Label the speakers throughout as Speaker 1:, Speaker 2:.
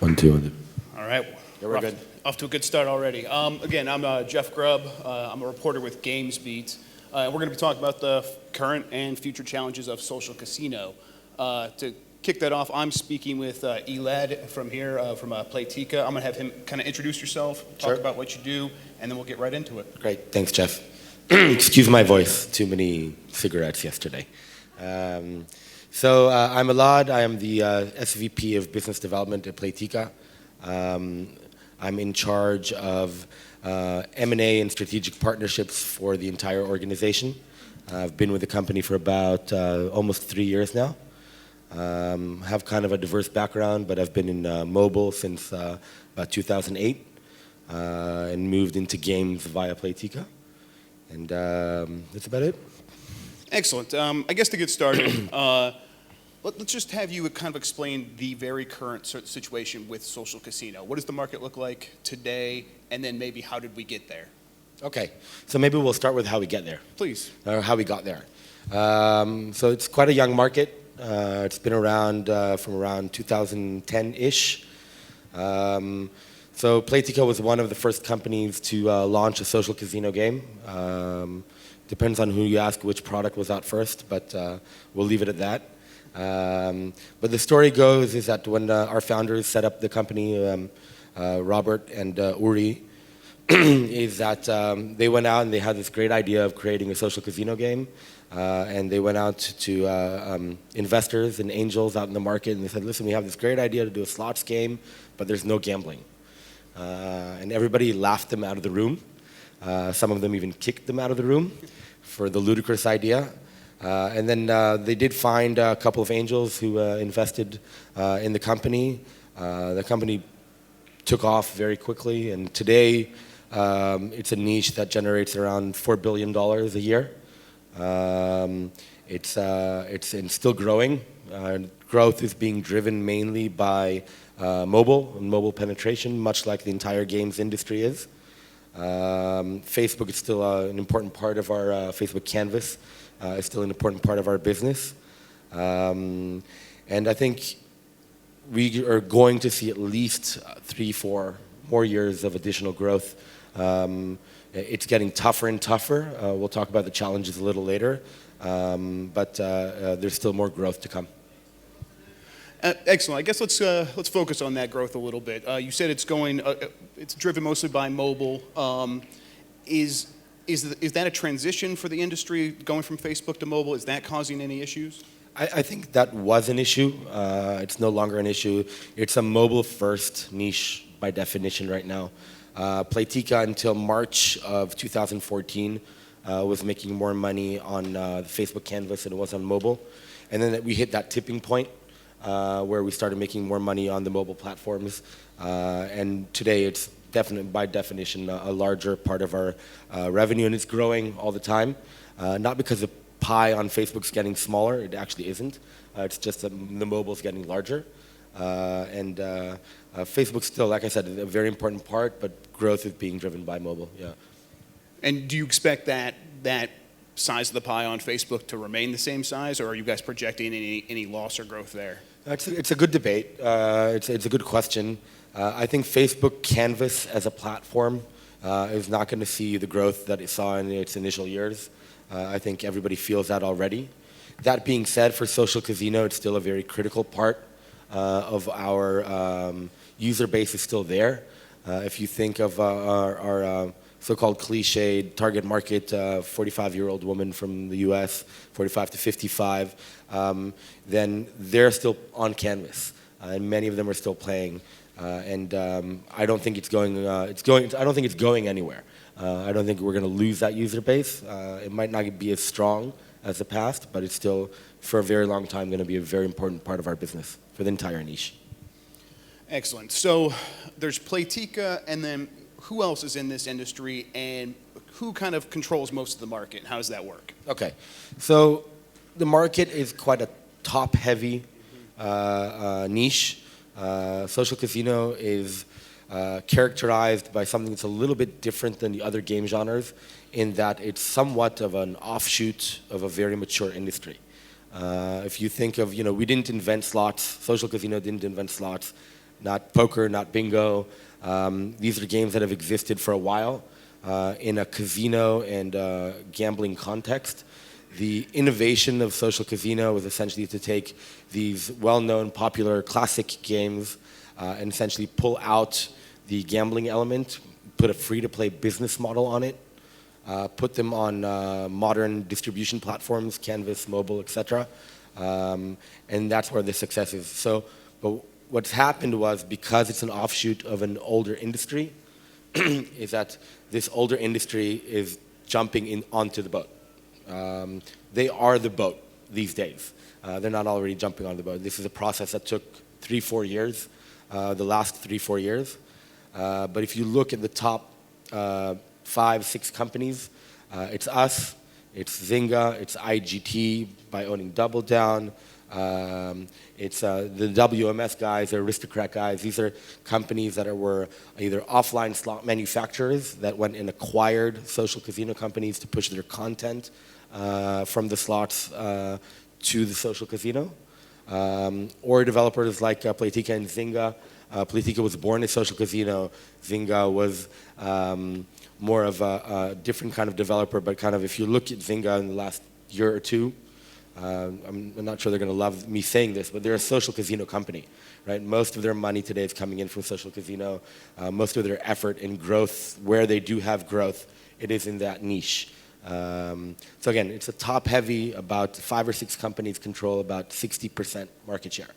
Speaker 1: 1, 2, 1, 2.
Speaker 2: All right.
Speaker 3: Yeah, we're good.
Speaker 2: Off to a good start already. Again, I'm Jeff Grubb. I'm a reporter with GamesBeat. We're going to be talking about the current and future challenges of social casino. To kick that off, I'm speaking with Elad from here, from Playtika. I'm going to have him kind of introduce yourself, talk about what you do, and then we'll get right into it.
Speaker 3: Great. Thanks, Jeff. Excuse my voice. Too many cigarettes yesterday. I'm Elad. I am the SVP of Business Development at Playtika. I'm in charge of M&A and strategic partnerships for the entire organization. I've been with the company for about almost 3 years now. Have kind of a diverse background, but I've been in mobile since about 2008 and moved into games via Playtika. And that's about it.
Speaker 2: Excellent. I guess to get started, let's just have you kind of explain the very current situation with social casino. What does the market look like today, and then maybe how did we get there?
Speaker 3: Okay, so maybe we'll start with how we get there.
Speaker 2: Please.
Speaker 3: Or how we got there. So it's quite a young market. It's been around from around 2010-ish. So Playtika was one of the first companies to launch a social casino game. Depends on who you ask which product was out first, but we'll leave it at that. But the story goes is that when our founders set up the company, Robert and Uri, is that they went out and they had this great idea of creating a social casino game. And they went out to investors and angels out in the market and they said, listen, we have this great idea to do a slots game, but there's no gambling. And everybody laughed them out of the room. Some of them even kicked them out of the room for the ludicrous idea. And then they did find a couple of angels who invested in the company. The company took off very quickly, and today it's a niche that generates around $4 billion a year. It's still growing. Growth is being driven mainly by mobile and mobile penetration, much like the entire games industry is. Facebook is still an important part of our Facebook canvas. It's still an important part of our business. And I think we are going to see at least 3-4 more years of additional growth. It's getting tougher and tougher. We'll talk about the challenges a little later, but there's still more growth to come.
Speaker 2: Excellent. I guess let's focus on that growth a little bit. You said it's driven mostly by mobile. Is that a transition for the industry going from Facebook to mobile? Is that causing any issues?
Speaker 3: I think that was an issue. It's no longer an issue. It's a mobile-first niche by definition right now. Playtika until March of 2014 was making more money on the Facebook canvas than it was on mobile. And then we hit that tipping point where we started making more money on the mobile platforms. And today it's definitely, by definition, a larger part of our revenue, and it's growing all the time. Not because the pie on Facebook's getting smaller, it actually isn't. It's just that the mobile's getting larger. And Facebook's still, like I said, a very important part, but growth is being driven by mobile, yeah.
Speaker 2: And do you expect that size of the pie on Facebook to remain the same size, or are you guys projecting any loss or growth there?
Speaker 3: It's a good debate. It's a good question. I think Facebook Canvas as a platform is not going to see the growth that it saw in its initial years. I think everybody feels that already. That being said, for social casino, it's still a very critical part of our user base is still there. If you think of our so-called cliched target market, 45-year-old woman from the US, 45 to 55, then they're still on canvas, and many of them are still playing. I don't think it's going. I don't think it's going anywhere. I don't think we're going to lose that user base. It might not be as strong as the past, but it's still, for a very long time, going to be a very important part of our business for the entire niche.
Speaker 2: Excellent. So there's Playtika, and then who else is in this industry, and who kind of controls most of the market, and how does that work?
Speaker 3: Okay. So the market is quite a top-heavy niche. Social casino is characterized by something that's a little bit different than the other game genres in that it's somewhat of an offshoot of a very mature industry. If you think of, we didn't invent slots. Social casino didn't invent slots. not poker, not bingo. These are games that have existed for a while in a casino and gambling context. The innovation of social casino was essentially to take these well-known, popular, classic games and essentially pull out the gambling element, put a free-to-play business model on it, put them on modern distribution platforms, Canvas, mobile, etc. And that's where the success is. So, but what's happened was, because it's an offshoot of an older industry, is that this older industry is jumping in onto the boat. They are the boat these days. They're not already jumping on the boat. This is a process that took 3-4 years, the last 3-4 years. But if you look at the top 5-6 companies, it's us, it's Zynga, it's IGT by owning Double Down, it's the WMS guys, the Aristocrat guys. These are companies that were either offline slot manufacturers that went and acquired social casino companies to push their content from the slots to the social casino, or developers like Playtika and Zynga. Playtika was born as social casino. Zynga was more of a different kind of developer, but kind of, if you look at Zynga in the last year or two, I'm not sure they're going to love me saying this, but they're a social casino company, right? Most of their money today is coming in from social casino. Most of their effort and growth, where they do have growth, it is in that niche. So again, it's a top-heavy. About 5 or 6 companies control about 60% market share.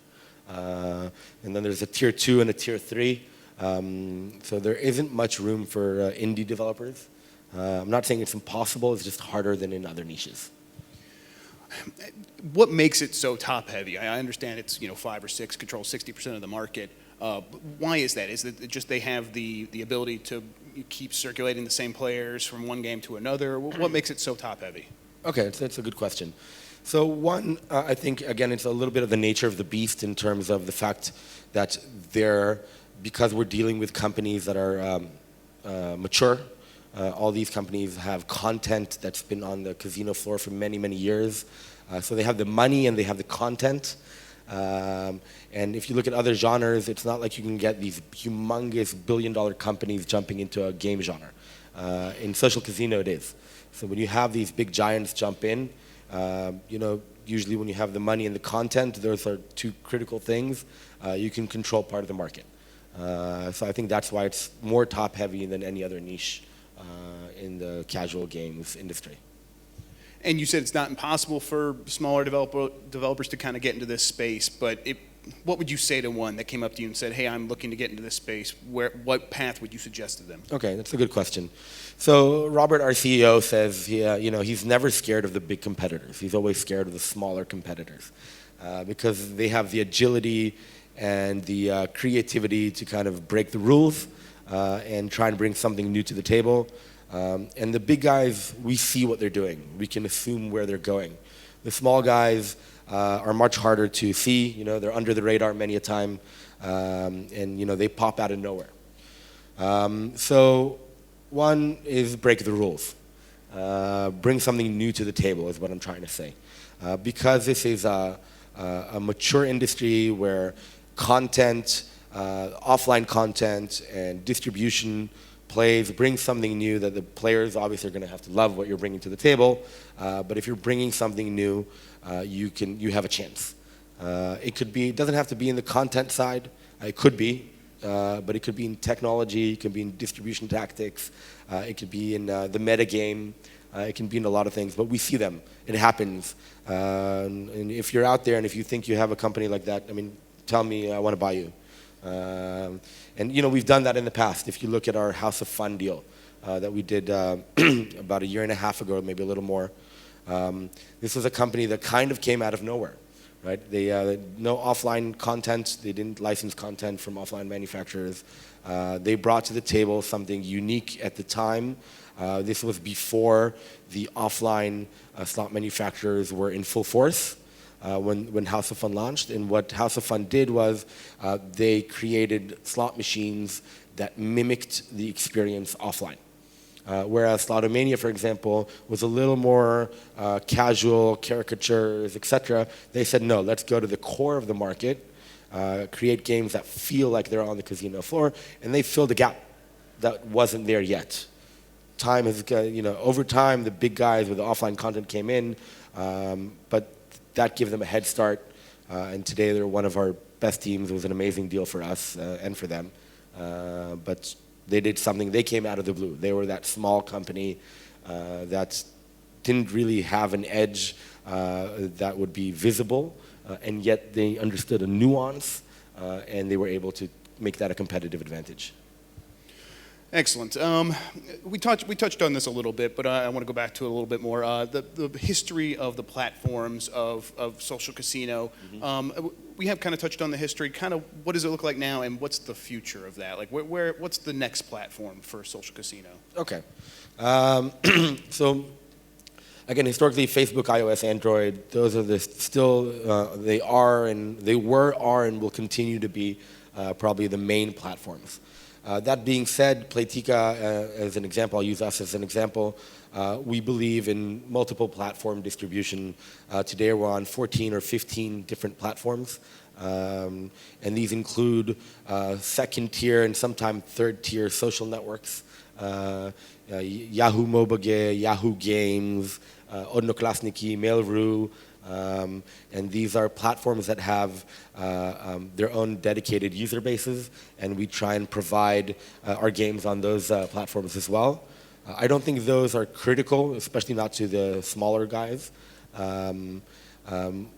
Speaker 3: And then there's a tier 2 and a tier 3. So there isn't much room for indie developers. I'm not saying it's impossible, it's just harder than in other niches.
Speaker 2: What makes it so top-heavy? I understand it's 5 or 6 control 60% of the market. Why is that? Is it just they have the ability to keep circulating the same players from one game to another? What makes it so top-heavy?
Speaker 3: Okay, that's a good question. So one, I think, again, it's a little bit of the nature of the beast in terms of the fact that because we're dealing with companies that are mature. All these companies have content that's been on the casino floor for many, many years. So they have the money and they have the content. And if you look at other genres, it's not like you can get these humongous billion-dollar companies jumping into a game genre. In social casino, it is. So when you have these big giants jump in, usually when you have the money and the content, those are 2 critical things. You can control part of the market. So I think that's why it's more top-heavy than any other niche in the casual games industry.
Speaker 2: And you said it's not impossible for smaller developers to kind of get into this space, but what would you say to one that came up to you and said, hey, I'm looking to get into this space? What path would you suggest to them? Okay,
Speaker 3: that's a good question. So Robert, our CEO, says he's never scared of the big competitors. He's always scared of the smaller competitors because they have the agility and the creativity to kind of break the rules and try and bring something new to the table. And the big guys, we see what they're doing. We can assume where they're going. The small guys are much harder to see. They're under the radar many a time, and they pop out of nowhere. So one is break the rules. Bring something new to the table is what I'm trying to say. Because this is a mature industry where content, offline content, and distribution bring something new that the players obviously are going to have to love what you're bringing to the table. But if you're bringing something new, you have a chance. It doesn't have to be in the content side. It could be, but it could be in technology. It could be in distribution tactics. It could be in the meta game. It can be in a lot of things, but we see them. It happens. And if you're out there and if you think you have a company like that, tell me, I want to buy you. And we've done that in the past. If you look at our House of Fun deal that we did about 1.5 years ago, maybe a little more, this was a company that kind of came out of nowhere, right? They no offline content. They didn't license content from offline manufacturers. They brought to the table something unique at the time. This was before the offline slot manufacturers were in full force. When House of Fun launched. And what House of Fun did was they created slot machines that mimicked the experience offline. Whereas Slotomania, for example, was a little more casual, caricatures, etc. They said, no, let's go to the core of the market create games that feel like they're on the casino floor, and they filled a gap that wasn't there yet. Time has, over time, the big guys with the offline content came in, but that gave them a head start, and today they're one of our best teams. It was an amazing deal for us and for them, but they did something. They came out of the blue. They were that small company that didn't really have an edge that would be visible, and yet they understood a nuance, and they were able to make that a competitive advantage.
Speaker 2: Excellent. We touched on this a little bit, but I want to go back to it a little bit more. The history of the platforms of social casino. We have kind of touched on the history. Kind of what does it look like now, and what's the future of that? Like, what's the next platform for social casino?
Speaker 3: Okay. So, again, historically, Facebook, iOS, Android, those are they were, and will continue to be probably the main platforms. That being said, Playtika, as an example, I'll use us as an example. We believe in multiple platform distribution. Today we're on 14 or 15 different platforms. And these include second-tier and sometimes third-tier social networks. Yahoo Mobile, Yahoo Games, Odnoklasniki, Mail.ru, and these are platforms that have their own dedicated user bases, and we try and provide our games on those platforms as well. I don't think those are critical, especially not to the smaller guys.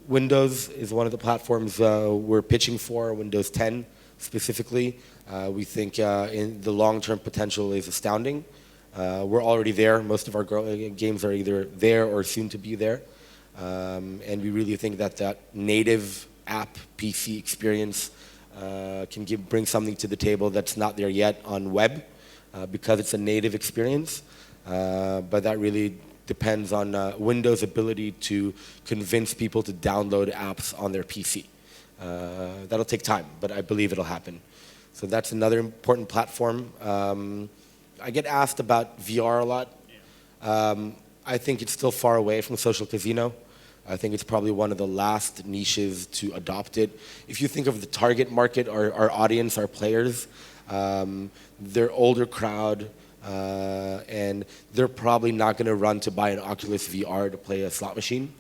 Speaker 3: Windows is one of the platforms we're pitching for, Windows 10 specifically. We think in the long-term potential is astounding. We're already there. Most of our games are either there or soon to be there. And we really think that native app PC experience can bring something to the table that's not there yet on web because it's a native experience. But that really depends on Windows' ability to convince people to download apps on their PC. That'll take time, but I believe it'll happen. So that's another important platform. I get asked about VR a lot. I think it's still far away from social casino. I think it's probably one of the last niches to adopt it. If you think of the target market, our audience, our players, they're older crowd, and they're probably not going to run to buy an Oculus VR to play a slot machine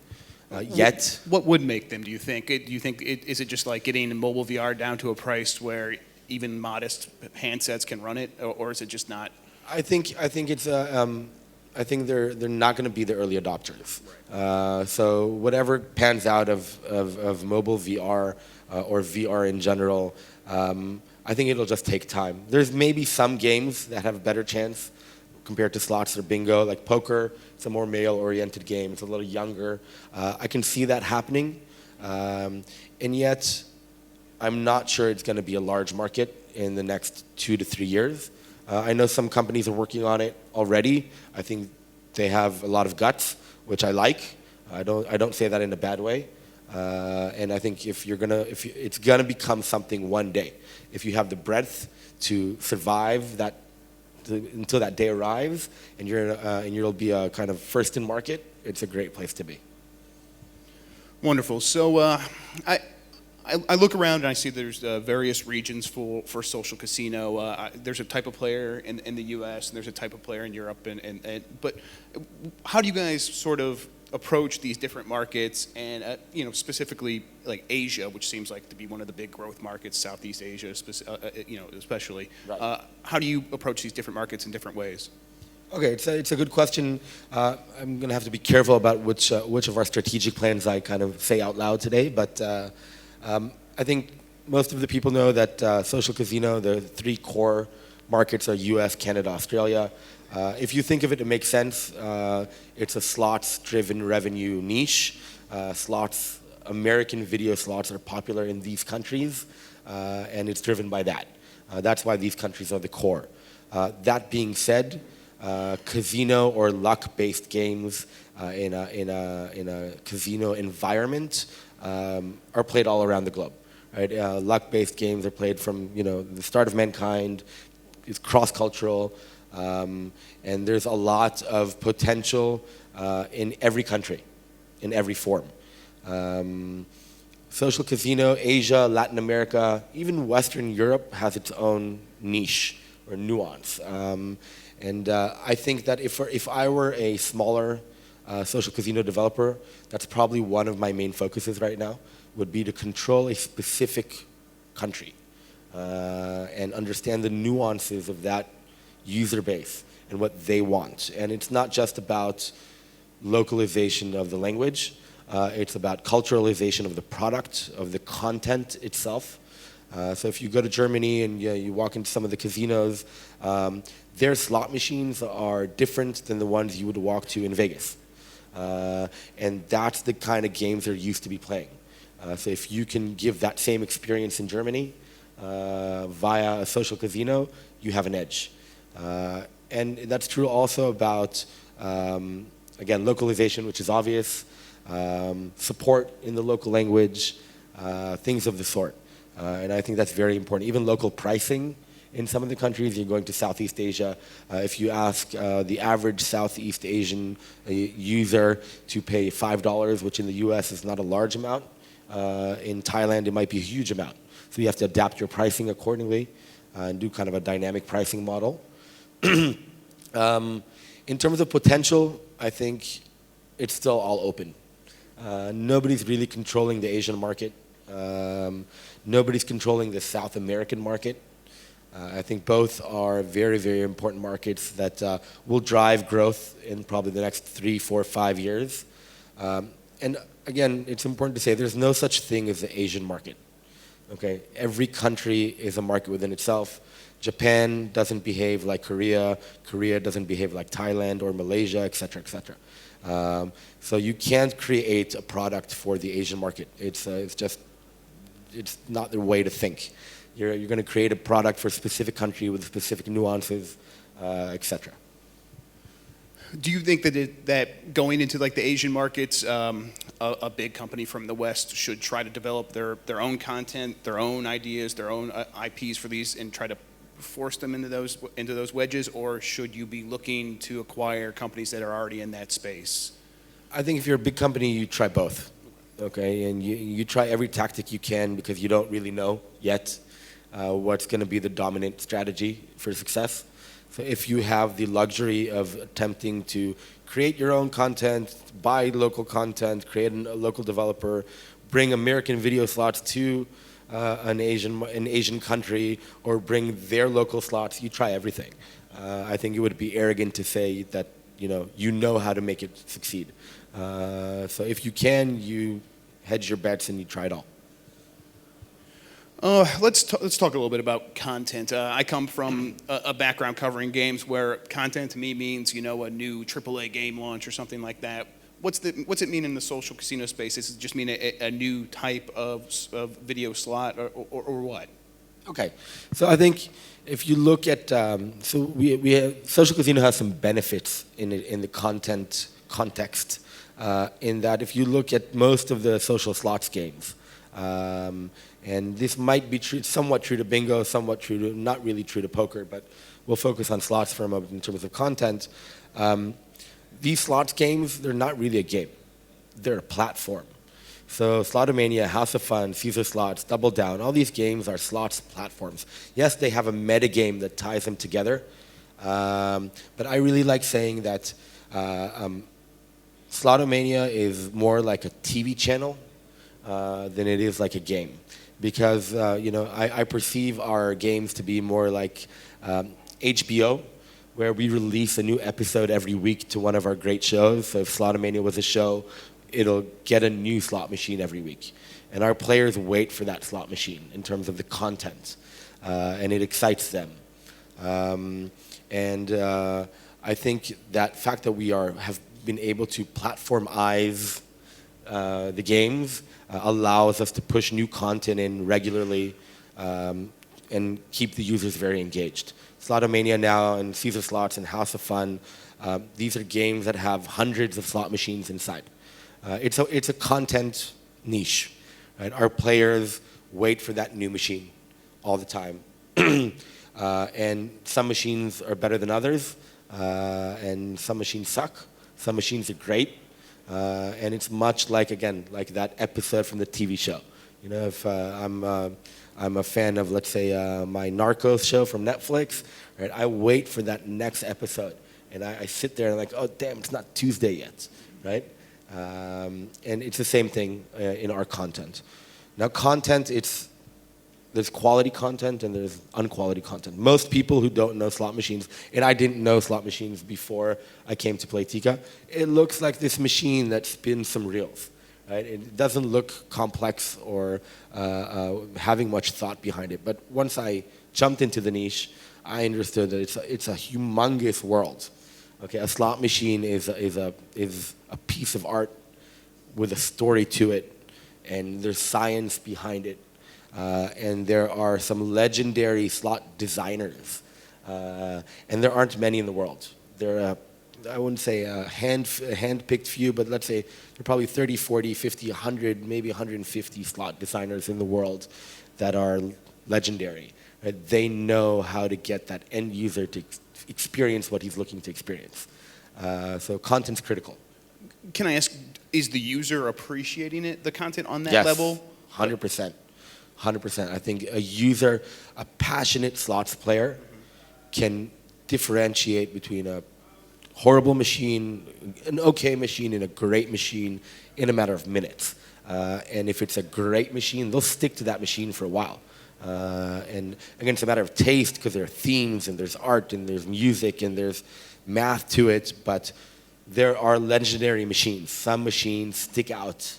Speaker 3: yet.
Speaker 2: What would make them, do you think? Is it just like getting mobile VR down to a price where even modest handsets can run it, or is it just not?
Speaker 3: I think they're not going to be the early adopters. Right. So whatever pans out of mobile VR or VR in general, I think it'll just take time. There's maybe some games that have a better chance compared to slots or bingo, like poker. It's a more male-oriented game. It's a little younger. I can see that happening, and yet I'm not sure it's going to be a large market in the next 2 to 3 years. I know some companies are working on it already. I think they have a lot of guts, which I like. I don't say that in a bad way. And I think it's gonna become something one day. If you have the breadth to survive until that day arrives, and you'll be a kind of first in market, it's a great place to be.
Speaker 2: Wonderful. So I look around and I see there's various regions for social casino. There's a type of player in the U.S. and there's a type of player in Europe. But how do you guys sort of approach these different markets and specifically like Asia, which seems like to be one of the big growth markets, Southeast Asia, especially. Right. How do you approach these different markets in different ways?
Speaker 3: Okay, it's a good question. I'm going to have to be careful about which of our strategic plans I kind of say out loud today, but. I think most of the people know that social casino, the 3 core markets are US, Canada, Australia. If you think of it, it makes sense. It's a slots-driven revenue niche. American video slots are popular in these countries, and it's driven by that. That's why these countries are the core. That being said, casino or luck-based games in a casino environment are played all around the globe, right? Luck-based games are played from the start of mankind. It's cross-cultural, and there's a lot of potential in every country, in every form. social casino, Asia, Latin America, even Western Europe has its own niche or nuance. I think that if I were a smaller social casino developer, that's probably one of my main focuses right now, would be to control a specific country and understand the nuances of that user base and what they want. And it's not just about localization of the language, it's about culturalization of the product, of the content itself. So if you go to Germany and you walk into some of the casinos, their slot machines are different than the ones you would walk to in Vegas. And that's the kind of games they're used to be playing. So if you can give that same experience in Germany via a social casino, you have an edge. And that's true also about, again, localization, which is obvious, support in the local language, things of the sort. And I think that's very important. Even local pricing in some of the countries, you're going to Southeast Asia. If you ask the average Southeast Asian user to pay $5, which in the US is not a large amount, in Thailand it might be a huge amount. So you have to adapt your pricing accordingly and do kind of a dynamic pricing model. In terms of potential, I think it's still all open. Nobody's really controlling the Asian market. Nobody's controlling the South American market. I think both are very, very important markets that will drive growth in probably the next 3, 4, 5 years. And again, it's important to say there's no such thing as the Asian market. Okay, every country is a market within itself. Japan doesn't behave like Korea. Korea doesn't behave like Thailand or Malaysia, et cetera, et cetera. So you can't create a product for the Asian market. It's not the way to think. You're going to create a product for a specific country with specific nuances, et cetera.
Speaker 2: Do you think that going into like the Asian markets, a big company from the West should try to develop their own content, their own ideas, their own IPs for these, and try to force them into those wedges, or should you be looking to acquire companies that are already in that space?
Speaker 3: I think if you're a big company, you try both, okay? And you try every tactic you can because you don't really know yet what's going to be the dominant strategy for success. So if you have the luxury of attempting to create your own content, buy local content, create a local developer, bring American video slots to an Asian country, or bring their local slots, you try everything. I think it would be arrogant to say that you know how to make it succeed. So if you can, you hedge your bets and you try it all.
Speaker 2: Let's talk a little bit about content. I come from a background covering games where content to me means a new AAA game launch or something like that. What's it mean in the social casino space? Does it just mean a new type of video slot or what?
Speaker 3: Okay, so I think if you look at we have, social casino has some benefits in the content context. In that if you look at most of the social slots games. And this might be true, somewhat true to bingo, somewhat true to, not really true to poker, but we'll focus on slots for a moment in terms of content. These slots games, they're not really a game. They're a platform. So Slotomania, House of Fun, Caesar Slots, Double Down, all these games are slots platforms. Yes, they have a metagame that ties them together, but I really like saying that Slotomania is more like a TV channel than it is like a game. Because I perceive our games to be more like HBO, where we release a new episode every week to one of our great shows. So if Slotomania was a show, it'll get a new slot machine every week. And our players wait for that slot machine in terms of the content, and it excites them. I think that fact that we have been able to platformize the games allows us to push new content in regularly and keep the users very engaged. Slotomania now and Caesar Slots and House of Fun, these are games that have hundreds of slot machines inside. It's a content niche. Right? Our players wait for that new machine all the time. And some machines are better than others, and some machines suck. Some machines are great. And it's much like, again, like that episode from the TV show. You know, if I'm a fan of, let's say, my Narcos show from Netflix, right? I wait for that next episode, and I sit there and I'm like, oh damn, it's not Tuesday yet, right? And it's the same thing in our content. Now, content, there's quality content and there's unquality content. Most people who don't know slot machines, and I didn't know slot machines before I came to Playtika, it looks like this machine that spins some reels. Right? It doesn't look complex or having much thought behind it. But once I jumped into the niche, I understood that it's a humongous world. Okay, a slot machine is a piece of art with a story to it, and there's science behind it, and there are some legendary slot designers, and there aren't many in the world. There are I wouldn't say a hand-picked few, but let's say there are probably 30, 40, 50, 100, maybe 150 slot designers in the world that are legendary. Right? They know how to get that end user to experience what he's looking to experience. So content's critical.
Speaker 2: Can I ask, is the user appreciating it, the content on that
Speaker 3: Yes,
Speaker 2: level?
Speaker 3: 100%. 100%. I think a passionate slots player can differentiate between a horrible machine, an okay machine, and a great machine in a matter of minutes. And if it's a great machine, they'll stick to that machine for a while. And again, it's a matter of taste because there are themes and there's art and there's music and there's math to it, but there are legendary machines. Some machines stick out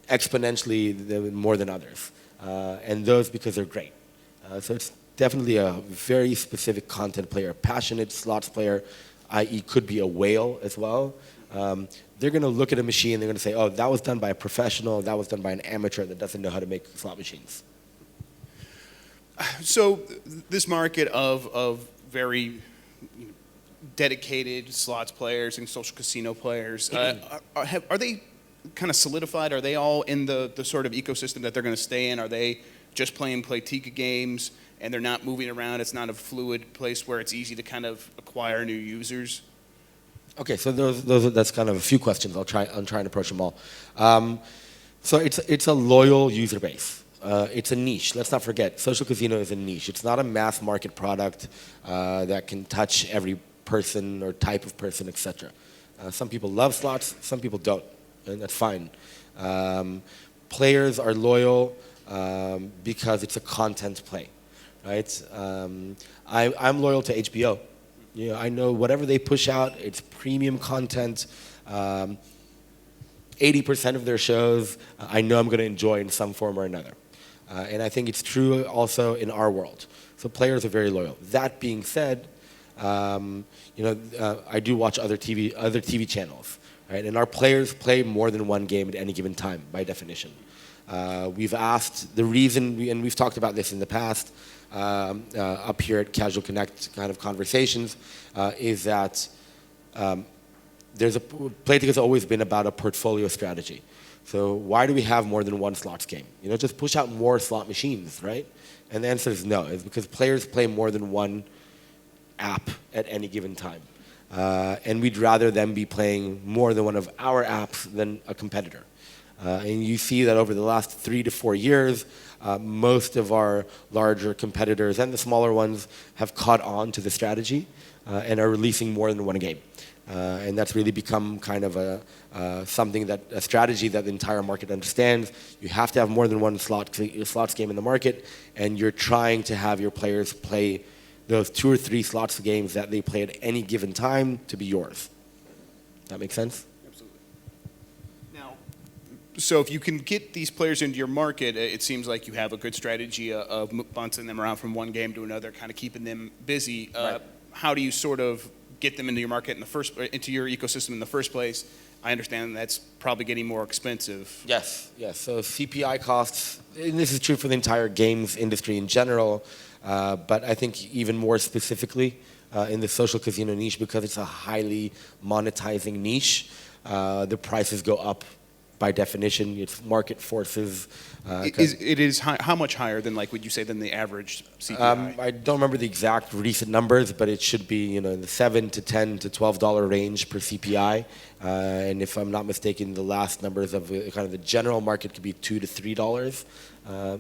Speaker 3: exponentially more than others. And those because they're great. So it's definitely a very specific content player, a passionate slots player, i.e. could be a whale as well. They're going to look at a machine, they're going to say, oh, that was done by a professional, that was done by an amateur that doesn't know how to make slot machines.
Speaker 2: So this market of very dedicated slots players and social casino players, are they kind of solidified? Are they all in the sort of ecosystem that they're going to stay in? Are they just playing Playtika games and they're not moving around? It's not a fluid place where it's easy to kind of acquire new users?
Speaker 3: Okay, so that's kind of a few questions. I'll try and approach them all. So it's a loyal user base. It's a niche. Let's not forget, social casino is a niche. It's not a mass market product that can touch every person or type of person, etc. Some people love slots, some people don't, and that's fine. Players are loyal because it's a content play, right? I'm loyal to HBO. You know, I know whatever they push out, it's premium content. 80% of their shows, I know I'm going to enjoy in some form or another. And I think it's true also in our world. So players are very loyal. That being said, I do watch other TV channels, right? And our players play more than one game at any given time, by definition. We've asked the reason, and we've talked about this in the past, up here at Casual Connect kind of conversations, is that Playtika has always been about a portfolio strategy. So why do we have more than one slots game? You know, just push out more slot machines, right? And the answer is no. It's because players play more than one app at any given time. And we'd rather them be playing more than one of our apps than a competitor. And you see that over the last 3 to 4 years, most of our larger competitors and the smaller ones have caught on to the strategy and are releasing more than one game. And that's really become kind of a strategy that the entire market understands. You have to have more than one slots game in the market, and you're trying to have your players play those 2 or 3 slots games that they play at any given time to be yours. That make sense?
Speaker 2: Absolutely. Now, so if you can get these players into your market, it seems like you have a good strategy of bouncing them around from one game to another, kind of keeping them busy.
Speaker 3: Right.
Speaker 2: How do you sort of get them into your market into your ecosystem in the first place? I understand that's probably getting more expensive.
Speaker 3: Yes. So CPI costs, and this is true for the entire games industry in general, but I think even more specifically in the social casino niche, because it's a highly monetizing niche, the prices go up by definition, it's market forces.
Speaker 2: How much higher than, like, would you say, than the average CPI?
Speaker 3: I don't remember the exact recent numbers, but it should be, in the $7 to $10 to $12 range per CPI. And if I'm not mistaken, the last numbers of kind of the general market could be $2 to $3.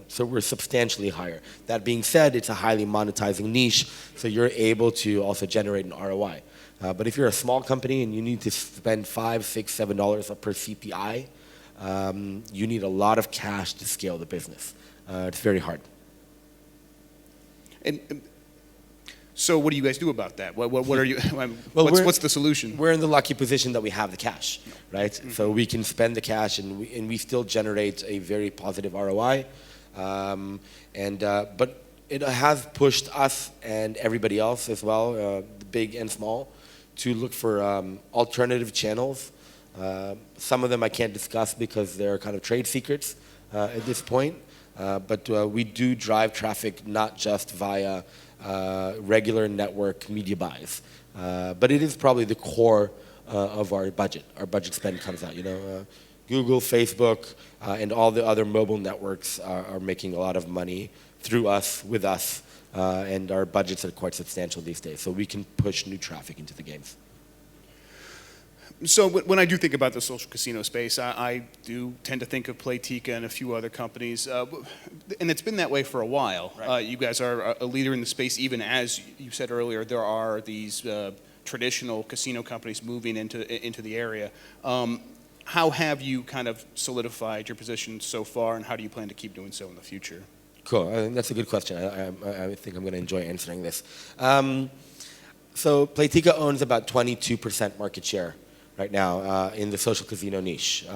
Speaker 3: So we're substantially higher. That being said, it's a highly monetizing niche, so you're able to also generate an ROI. But if you're a small company and you need to spend $5, $6, $7 per CPI, you need a lot of cash to scale the business. It's very hard.
Speaker 2: And so what do you guys do about that? What are you? What's the solution?
Speaker 3: We're in the lucky position that we have the cash, right? Mm-hmm. So we can spend the cash, and we still generate a very positive ROI. But it has pushed us and everybody else as well, big and small, to look for alternative channels. Some of them I can't discuss because they're kind of trade secrets at this point. But we do drive traffic not just via regular network media buys. But it is probably the core of our budget. Our budget spend comes out. Google, Facebook, and all the other mobile networks are making a lot of money through us, with us, and our budgets are quite substantial these days. So we can push new traffic into the games.
Speaker 2: So when I do think about the social casino space, I do tend to think of Playtika and a few other companies, and it's been that way for a while. Right. You guys are a leader in the space, even as you said earlier, there are these traditional casino companies moving into the area. How have you kind of solidified your position so far, and how do you plan to keep doing so in the future?
Speaker 3: Cool. I think that's a good question. I think I'm going to enjoy answering this. So Playtika owns about 22% market share right now in the social casino niche.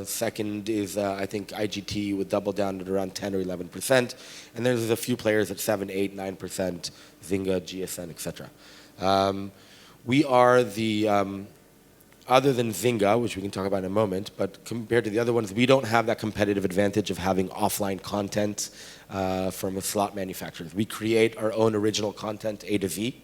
Speaker 3: Second is, I think, IGT would double down at around 10 or 11%. And there's a few players at 7, 8, 9%, Zynga, GSN, etc. We are the, other than Zynga, which we can talk about in a moment, but compared to the other ones, we don't have that competitive advantage of having offline content from the slot manufacturers. We create our own original content, A to Z.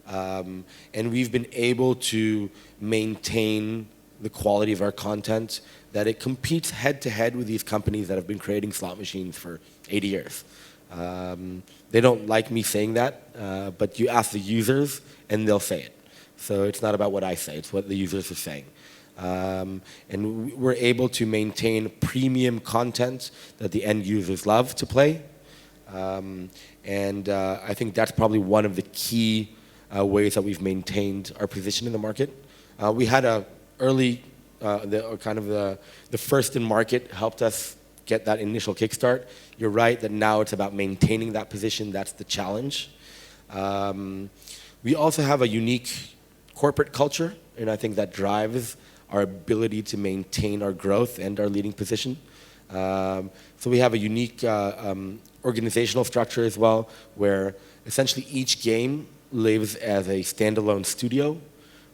Speaker 3: And we've been able to maintain the quality of our content, that it competes head-to-head with these companies that have been creating slot machines for 80 years. They don't like me saying that, but you ask the users and they'll say it. So it's not about what I say, it's what the users are saying. And we're able to maintain premium content that the end users love to play. I think that's probably one of the key ways that we've maintained our position in the market. We had a early, the first in market helped us get that initial kickstart. You're right that now it's about maintaining that position. That's the challenge. We also have a unique corporate culture, and I think that drives our ability to maintain our growth and our leading position. So we have a unique organizational structure as well, where essentially each game lives as a standalone studio,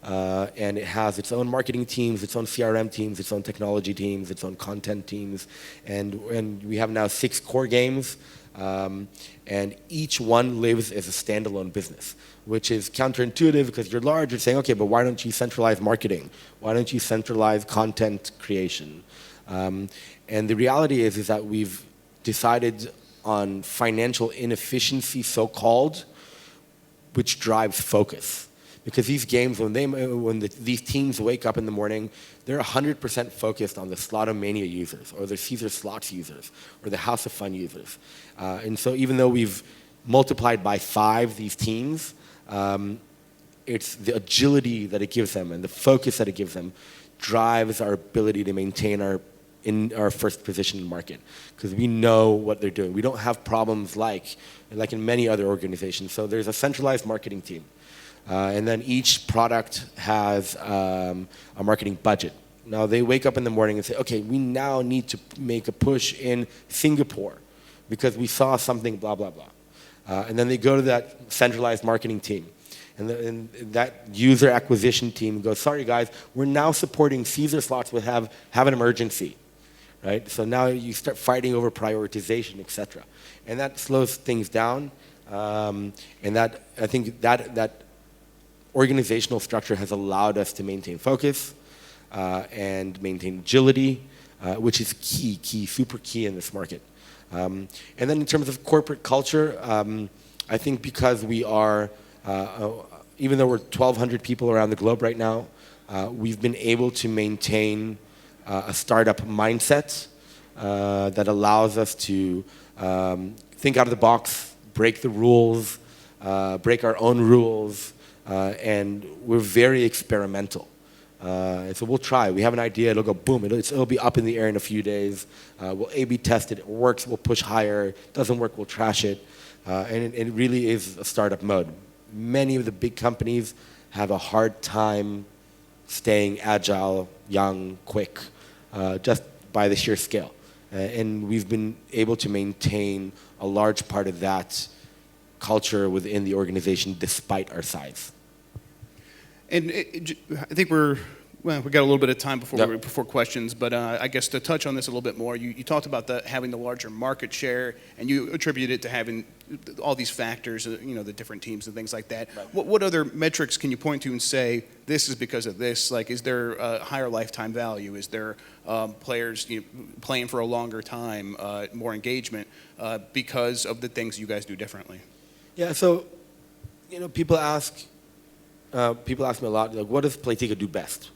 Speaker 3: and it has its own marketing teams, its own CRM teams, its own technology teams, its own content teams, and we have now 6 core games, and each one lives as a standalone business, which is counterintuitive because you're large, you're saying, okay, but why don't you centralize marketing? Why don't you centralize content creation? And the reality is that we've decided on financial inefficiency, so-called, which drives focus. Because these games, these teams wake up in the morning, they're 100% focused on the Slotomania users, or the Caesar Slots users, or the House of Fun users. And so even though we've multiplied by 5 these teams, it's the agility that it gives them and the focus that it gives them drives our ability to maintain our first position in the market, because we know what they're doing. We don't have problems like in many other organizations. So there's a centralized marketing team. And then each product has a marketing budget. Now they wake up in the morning and say, okay, we now need to make a push in Singapore because we saw something, blah, blah, blah. And then they go to that centralized marketing team. And that user acquisition team goes, sorry guys, we're now supporting Caesar Slots, we have an emergency. Right? So now you start fighting over prioritization, etc. And that slows things down. And that, I think that organizational structure has allowed us to maintain focus and maintain agility which is super key in this market. And then in terms of corporate culture, I think because we are, even though we're 1,200 people around the globe right now, we've been able to maintain a startup mindset that allows us to think out of the box, break the rules, break our own rules, and we're very experimental. So we'll try. We have an idea, it'll go boom, it'll be up in the air in a few days. We'll A/B test it. It works, we'll push higher. Doesn't work, we'll trash it. And it really is a startup mode. Many of the big companies have a hard time staying agile, young, quick, just by the sheer scale. And we've been able to maintain a large part of that culture within the organization despite our size.
Speaker 2: And I think we got a little bit of time before
Speaker 3: Yep.
Speaker 2: before questions, but I guess to touch on this a little bit more, you talked about having the larger market share, and you attribute it to having all these factors, the different teams and things like that.
Speaker 3: Right.
Speaker 2: What other metrics can you point to and say this is because of this? Like, is there a higher lifetime value? Is there players playing for a longer time, more engagement because of the things you guys do differently?
Speaker 3: Yeah. So, people ask me a lot, like, what does Playtika do best?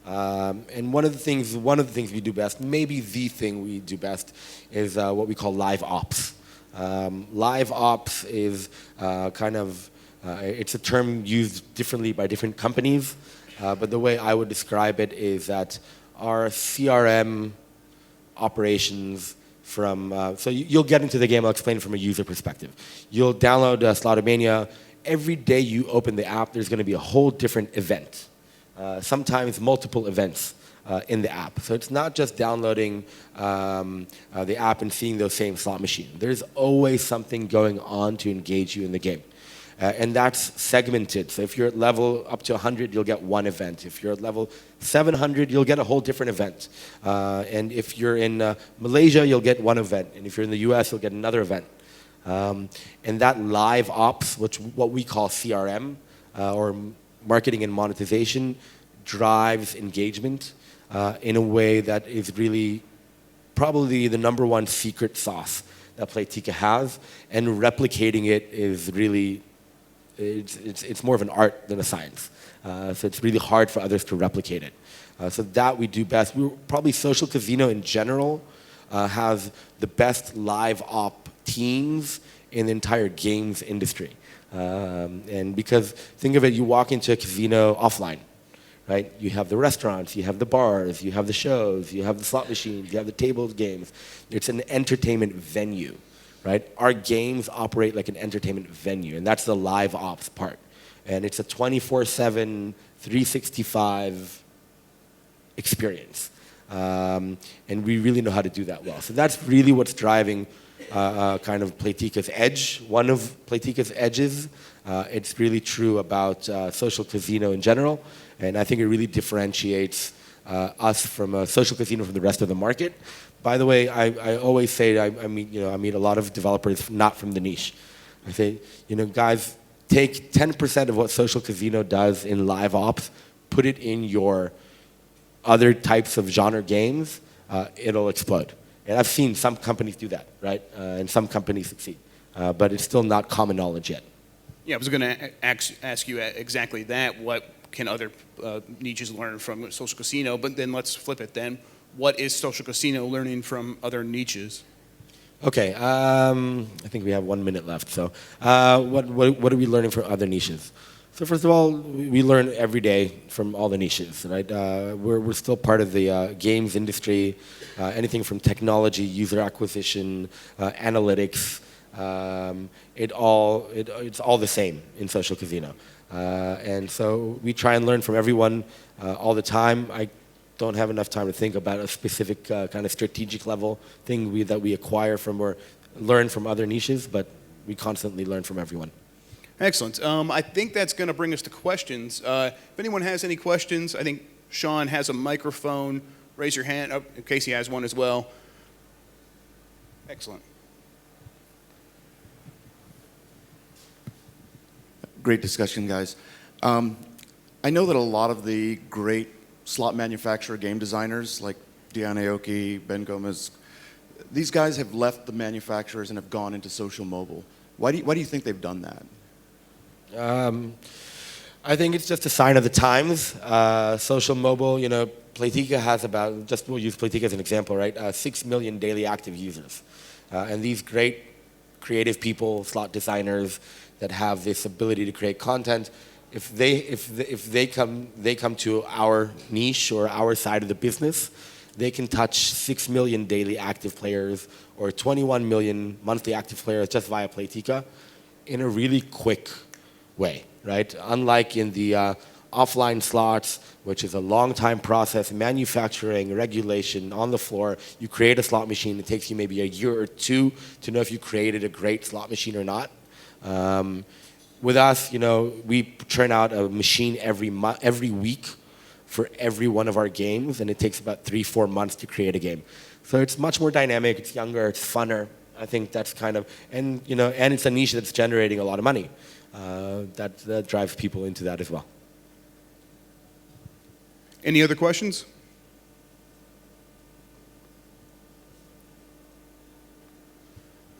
Speaker 3: And one of the things we do best, maybe the thing we do best, is what we call live ops. Live ops is it's a term used differently by different companies, but the way I would describe it is that our CRM operations so you'll get into the game, I'll explain it from a user perspective. You'll download Slotomania. Every day you open the app, there's going to be a whole different event. Sometimes multiple events in the app. So it's not just downloading the app and seeing those same slot machines. There's always something going on to engage you in the game. And that's segmented. So if you're at level up to 100, you'll get one event. If you're at level 700, you'll get a whole different event. And if you're in Malaysia, you'll get one event. And if you're in the US, you'll get another event. And that live ops, what we call CRM, or marketing and monetization, drives engagement in a way that is really probably the number one secret sauce that Playtika has, and replicating it is really, it's more of an art than a science. So it's really hard for others to replicate it. So that we do best. Probably social casino in general has the best live op teams in the entire games industry. And because, think of it, you walk into a casino offline, right? You have the restaurants, you have the bars, you have the shows, you have the slot machines, you have the table games. It's an entertainment venue, right? Our games operate like an entertainment venue, and that's the live ops part. And it's a 24/7, 365 experience. And we really know how to do that well. So that's really what's driving kind of Playtika's edge, one of Playtika's edges. It's really true about social casino in general, and I think it really differentiates us from a social casino from the rest of the market. By the way, I always say I meet a lot of developers not from the niche. I say, guys, take 10% of what social casino does in live ops, put it in your other types of genre games, it'll explode. And I've seen some companies do that, right? And some companies succeed. But it's still not common knowledge yet.
Speaker 2: Yeah, I was going to ask you exactly that. What can other niches learn from social casino? But then let's flip it then. What is social casino learning from other niches?
Speaker 3: Okay, I think we have 1 minute left. So what are we learning from other niches? So first of all, we learn every day from all the niches, right? We're still part of the games industry, anything from technology, user acquisition, analytics. It's all the same in social casino. And so we try and learn from everyone all the time. I don't have enough time to think about a specific kind of strategic level thing that we acquire from or learn from other niches, but we constantly learn from everyone.
Speaker 2: Excellent. I think that's going to bring us to questions. If anyone has any questions, I think Sean has a microphone. Raise your hand. Oh, Casey has one as well. Excellent.
Speaker 1: Great discussion, guys. I know that a lot of the great slot manufacturer game designers like Deanna Aoki, Ben Gomez, these guys have left the manufacturers and have gone into social mobile. Why do you think they've done that?
Speaker 3: I think it's just a sign of the times. Social mobile, Playtika has about, just we'll use Playtika as an example, right? 6 million daily active users. And these great creative people, slot designers that have this ability to create content, if they come to our niche or our side of the business, they can touch 6 million daily active players or 21 million monthly active players just via Playtika in a really quick way, right? Unlike in the offline slots, which is a long time process, manufacturing, regulation, on the floor. You create a slot machine, it takes you maybe a year or two to know if you created a great slot machine or not. With us, we churn out a machine every week for every one of our games, and it takes about 3-4 months to create a game. So it's much more dynamic, it's younger, it's funner. I think that's kind of, and it's a niche that's generating a lot of money. That drives people into that as well.
Speaker 2: Any other questions?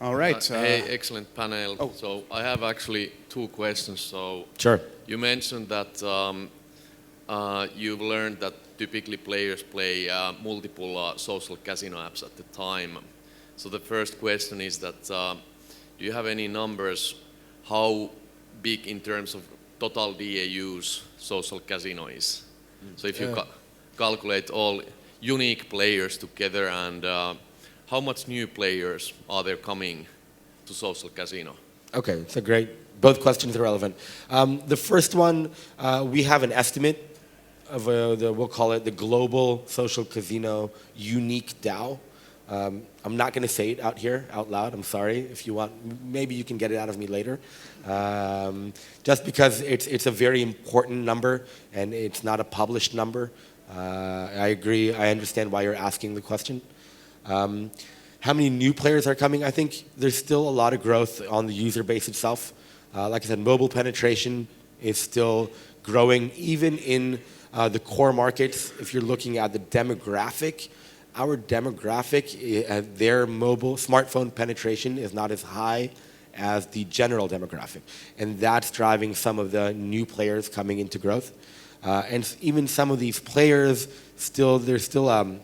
Speaker 2: All right.
Speaker 4: Hey, excellent panel.
Speaker 2: Oh.
Speaker 4: So I have actually 2 questions. So
Speaker 3: Sure.
Speaker 4: you mentioned that you've learned that typically players play multiple social casino apps at the time. So the first question is that do you have any numbers how big in terms of total DAUs social casino is? So if you calculate all unique players together, and how much new players are there coming to social casino?
Speaker 3: Okay, it's a great, both questions are relevant. The first one, we have an estimate of we'll call it the global social casino unique DAO. I'm not going to say it out here, out loud. I'm sorry. If you want, maybe you can get it out of me later. Just because it's a very important number and it's not a published number. I agree. I understand why you're asking the question. How many new players are coming? I think there's still a lot of growth on the user base itself. Like I said, mobile penetration is still growing, even in the core markets. If you're looking at the demographic, our demographic, their mobile smartphone penetration is not as high as the general demographic. And that's driving some of the new players coming into growth. And even some of these players, there's still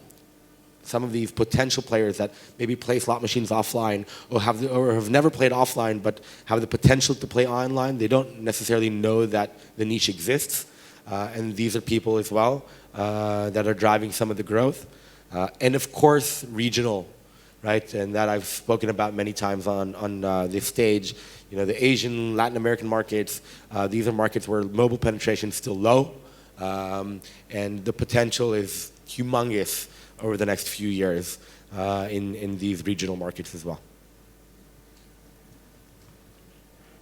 Speaker 3: some of these potential players that maybe play slot machines offline or have never played offline but have the potential to play online. They don't necessarily know that the niche exists. And these are people as well that are driving some of the growth. And of course, regional, right? And that I've spoken about many times on this stage. The Asian, Latin American markets, these are markets where mobile penetration is still low. And the potential is humongous over the next few years in these regional markets as well.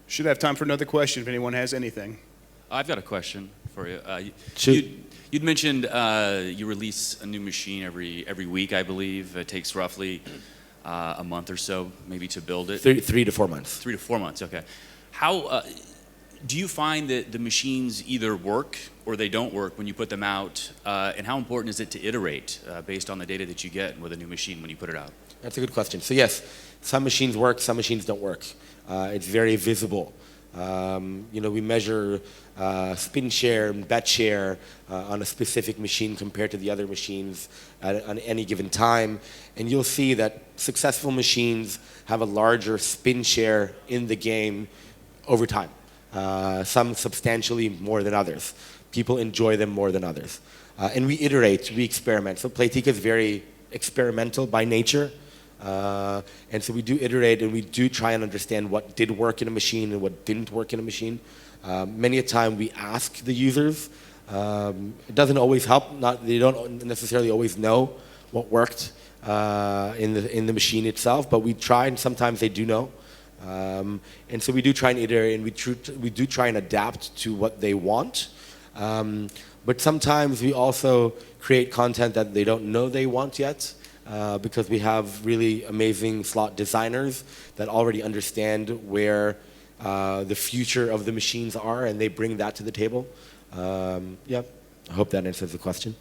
Speaker 2: Should have time for another question if anyone has anything.
Speaker 5: I've got a question for you.
Speaker 3: Shoot.
Speaker 5: You'd mentioned you release a new machine every week, I believe. It takes roughly a month or so, maybe, to build it.
Speaker 3: 3 to 4 months.
Speaker 5: 3 to 4 months, okay. How do you find that the machines either work or they don't work when you put them out? And how important is it to iterate based on the data that you get with a new machine when you put it out?
Speaker 3: That's a good question. So yes, some machines work, some machines don't work. It's very visible. We measure spin share and bet share on a specific machine compared to the other machines on any given time. And you'll see that successful machines have a larger spin share in the game over time. Some substantially more than others. People enjoy them more than others. And we iterate, we experiment. So Playtika is very experimental by nature. And so we do iterate and we do try and understand what did work in a machine and what didn't work in a machine. Many a time we ask the users. It doesn't always help. They don't necessarily always know what worked in the machine itself, but we try, and sometimes they do know. And so we do try and iterate, and we do try and adapt to what they want. But sometimes we also create content that they don't know they want yet. Because we have really amazing slot designers that already understand where the future of the machines are, and they bring that to the table. I hope that answers the question.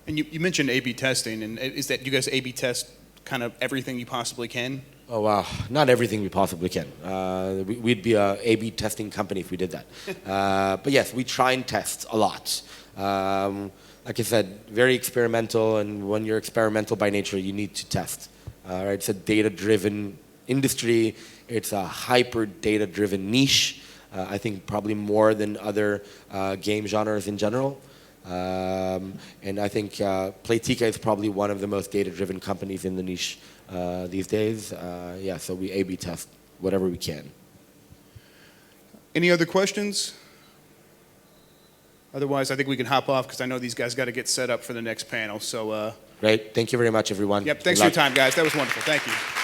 Speaker 2: And you mentioned A/B testing, and is that you guys A/B test kind of everything you possibly can?
Speaker 3: Oh wow, not everything we possibly can. We'd be a A/B testing company if we did that. But yes, we try and test a lot. Like I said, very experimental, and when you're experimental by nature, you need to test. Right? It's a data-driven industry. It's a hyper data-driven niche. I think probably more than other game genres in general. And I think Playtika is probably one of the most data-driven companies in the niche these days. Yeah, so we A/B test whatever we can.
Speaker 2: Any other questions? Otherwise, I think we can hop off because I know these guys got to get set up for the next panel. So,
Speaker 3: Great. Thank you very much, everyone.
Speaker 2: yep. Thanks
Speaker 3: Good
Speaker 2: for your
Speaker 3: luck.
Speaker 2: time, guys. That was wonderful. Thank you.